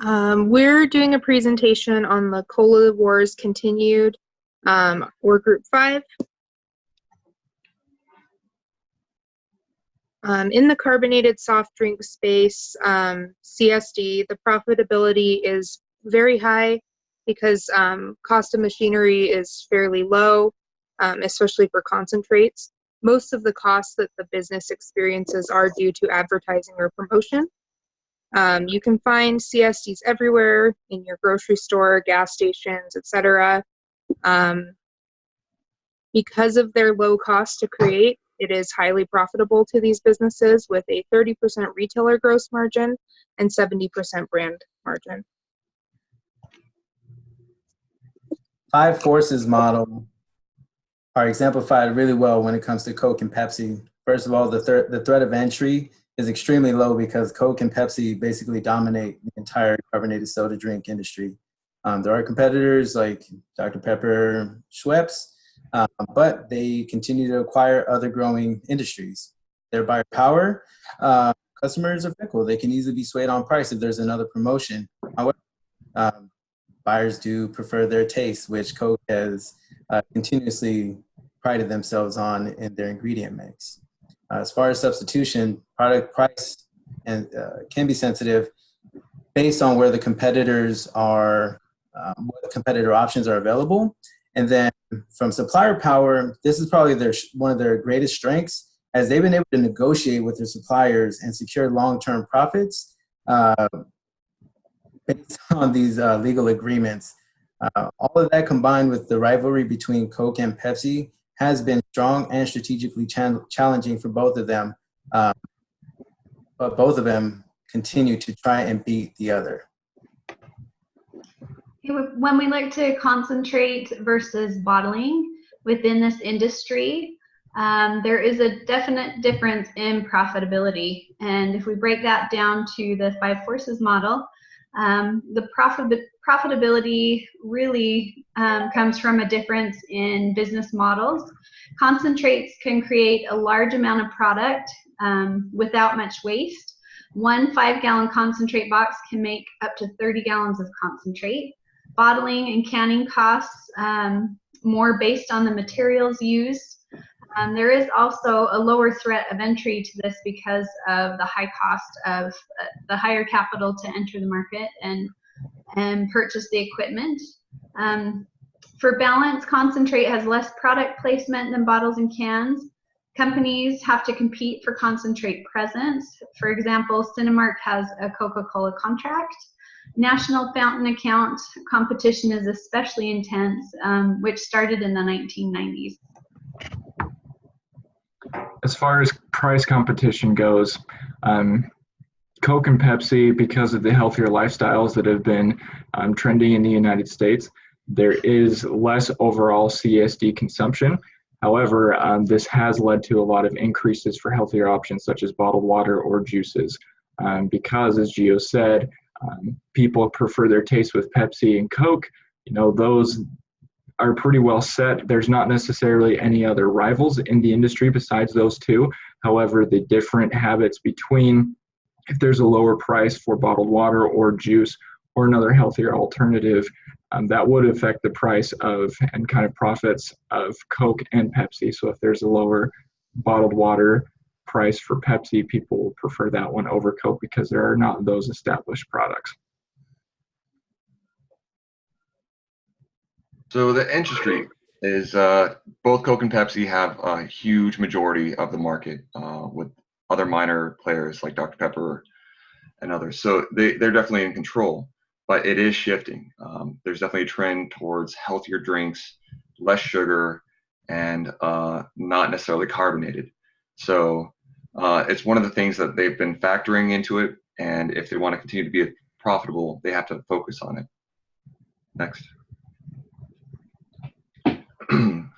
We're doing a presentation on the Cola Wars Continued, or Group 5. In the carbonated soft drink space, CSD, the profitability is very high because cost of machinery is fairly low, especially for concentrates. Most of the costs that the business experiences are due to advertising or promotion. You can find CSDs everywhere in your grocery store, gas stations, etc. Because of their low cost to create, it is highly profitable to these businesses with a 30% retailer gross margin and 70% brand margin. Five forces model are exemplified really well when it comes to Coke and Pepsi. First of all, the threat of entry is extremely low because Coke and Pepsi basically dominate the entire carbonated soda drink industry. There are competitors like Dr. Pepper, Schweppes, but they continue to acquire other growing industries. Their buyer power, customers are fickle. They can easily be swayed on price if there's another promotion. However, buyers do prefer their taste, which Coke has continuously prided themselves on in their ingredient mix. As far as substitution, product price can be sensitive based on where the competitors are, what competitor options are available. And then from supplier power, this is probably one of their greatest strengths, as they've been able to negotiate with their suppliers and secure long-term profits based on these legal agreements. All of that combined with the rivalry between Coke and Pepsi has been strong and strategically challenging for both of them, but both of them continue to try and beat the other. When we look to concentrate versus bottling within this industry, there is a definite difference in profitability. And if we break that down to the five forces model, the profitability really comes from a difference in business models. Concentrates can create a large amount of product without much waste. One 5-gallon concentrate box can make up to 30 gallons of concentrate. Bottling and canning costs more based on the materials used. There is also a lower threat of entry to this because of the high cost of the higher capital to enter the market and purchase the equipment. For balance, concentrate has less product placement than bottles and cans. Companies have to compete for concentrate presence. For example, Cinemark has a Coca-Cola contract. National fountain account competition is especially intense, which started in the 1990s. As far as price competition goes, Coke and Pepsi, because of the healthier lifestyles that have been trending in the United States, there is less overall CSD consumption. However, this has led to a lot of increases for healthier options such as bottled water or juices, because, as Gio said, people prefer their taste with Pepsi and Coke. You know, those are pretty well set. There's not necessarily any other rivals in the industry besides those two. However, the different habits between, if there's a lower price for bottled water or juice or another healthier alternative, that would affect the price of and kind of profits of Coke and Pepsi. So if there's a lower bottled water price for Pepsi, people will prefer that one over Coke because there are not those established products. So the industry is both Coke and Pepsi have a huge majority of the market, with other minor players like Dr. Pepper and others. So they're definitely in control, but it is shifting. There's definitely a trend towards healthier drinks, less sugar, and not necessarily carbonated. So it's one of the things that they've been factoring into it, and if they want to continue to be profitable, they have to focus on it. Next.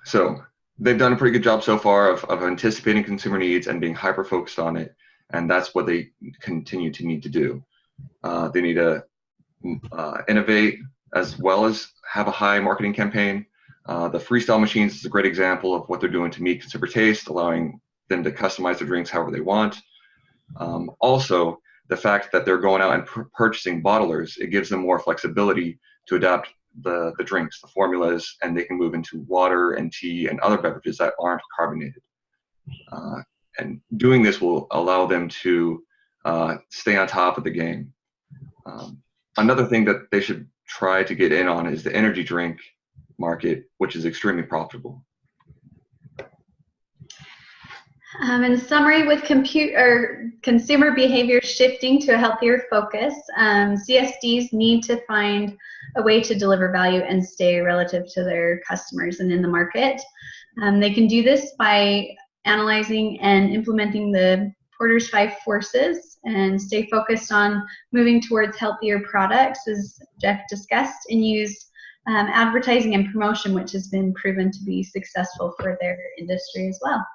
So they've done a pretty good job so far of anticipating consumer needs and being hyper-focused on it, and that's what they continue to need to do. They need to innovate as well as have a high marketing campaign. The Freestyle machines is a great example of what they're doing to meet consumer taste, allowing them to customize their drinks however they want. Also, the fact that they're going out and purchasing bottlers, it gives them more flexibility to adapt the drinks, the formulas, and they can move into water and tea and other beverages that aren't carbonated. And doing this will allow them to stay on top of the game. Another thing that they should try to get in on is the energy drink market, which is extremely profitable. In summary, with consumer behavior shifting to a healthier focus, CSDs need to find a way to deliver value and stay relative to their customers and in the market. They can do this by analyzing and implementing the Porter's 5 forces and stay focused on moving towards healthier products, as Jeff discussed, and use advertising and promotion, which has been proven to be successful for their industry as well.